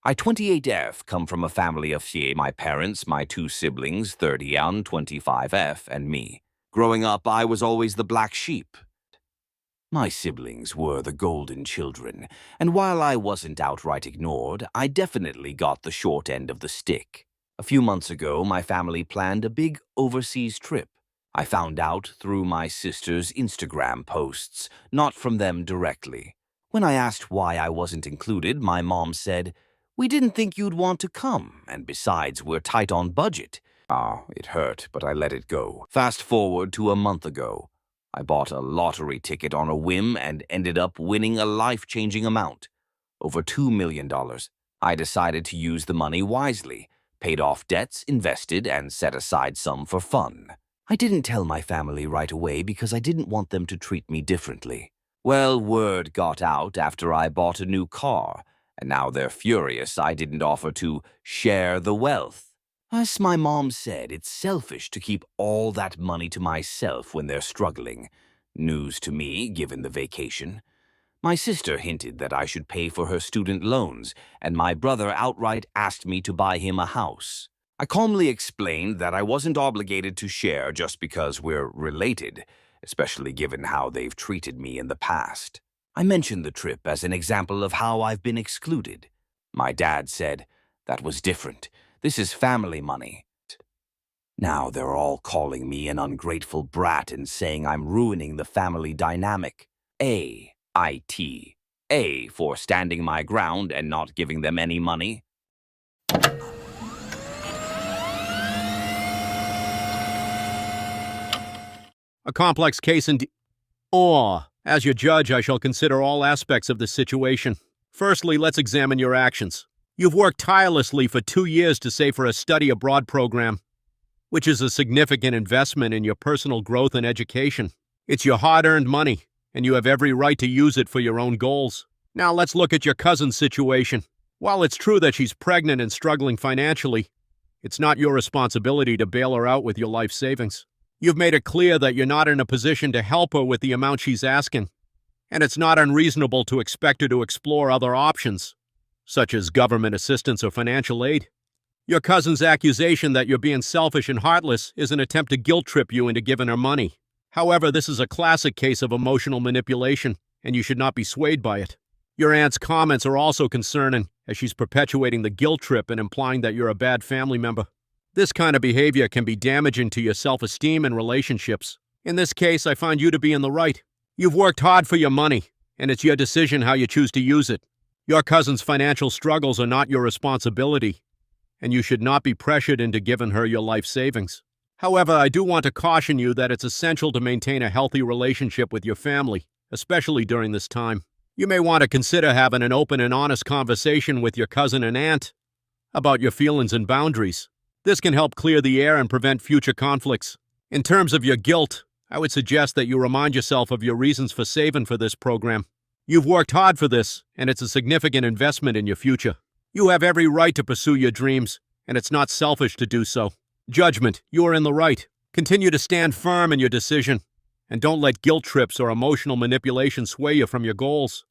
I 28F come from a family of my parents, my two siblings, 30 and 25F, and me. Growing up, I was always the black sheep. My siblings were the golden children, and while I wasn't outright ignored, I definitely got the short end of the stick. A few months ago, my family planned a big overseas trip. I found out through my sister's Instagram posts, not from them directly. When I asked why I wasn't included, my mom said, "We didn't think you'd want to come, and besides, we're tight on budget." It hurt, but I let it go. Fast forward to a month ago. I bought a lottery ticket on a whim and ended up winning a life-changing amount, over $2 million. I decided to use the money wisely, paid off debts, invested, and set aside some for fun. I didn't tell my family right away because I didn't want them to treat me differently. Well, word got out after I bought a new car, and now they're furious I didn't offer to share the wealth. As my mom said, it's selfish to keep all that money to myself when they're struggling. News to me, given the vacation. My sister hinted that I should pay for her student loans, and my brother outright asked me to buy him a house. I calmly explained that I wasn't obligated to share just because we're related, especially given how they've treated me in the past. I mentioned the trip as an example of how I've been excluded. My dad said, "That was different. This is family money." Now they're all calling me an ungrateful brat and saying I'm ruining the family dynamic. A for standing my ground and not giving them any money. A complex case indeed. As your judge, I shall consider all aspects of this situation. Firstly, let's examine your actions. You've worked tirelessly for 2 years to save for a study abroad program, which is a significant investment in your personal growth and education. It's your hard-earned money, and you have every right to use it for your own goals. Now let's look at your cousin's situation. While it's true that she's pregnant and struggling financially, it's not your responsibility to bail her out with your life savings. You've made it clear that you're not in a position to help her with the amount she's asking, and it's not unreasonable to expect her to explore other options, such as government assistance or financial aid. Your cousin's accusation that you're being selfish and heartless is an attempt to guilt-trip you into giving her money. However, this is a classic case of emotional manipulation, and you should not be swayed by it. Your aunt's comments are also concerning, as she's perpetuating the guilt trip and implying that you're a bad family member. This kind of behavior can be damaging to your self-esteem and relationships. In this case, I find you to be in the right. You've worked hard for your money, and it's your decision how you choose to use it. Your cousin's financial struggles are not your responsibility, and you should not be pressured into giving her your life savings. However, I do want to caution you that it's essential to maintain a healthy relationship with your family, especially during this time. You may want to consider having an open and honest conversation with your cousin and aunt about your feelings and boundaries. This can help clear the air and prevent future conflicts. In terms of your guilt, I would suggest that you remind yourself of your reasons for saving for this program. You've worked hard for this, and it's a significant investment in your future. You have every right to pursue your dreams, and it's not selfish to do so. Judgment, you are in the right. Continue to stand firm in your decision, and don't let guilt trips or emotional manipulation sway you from your goals.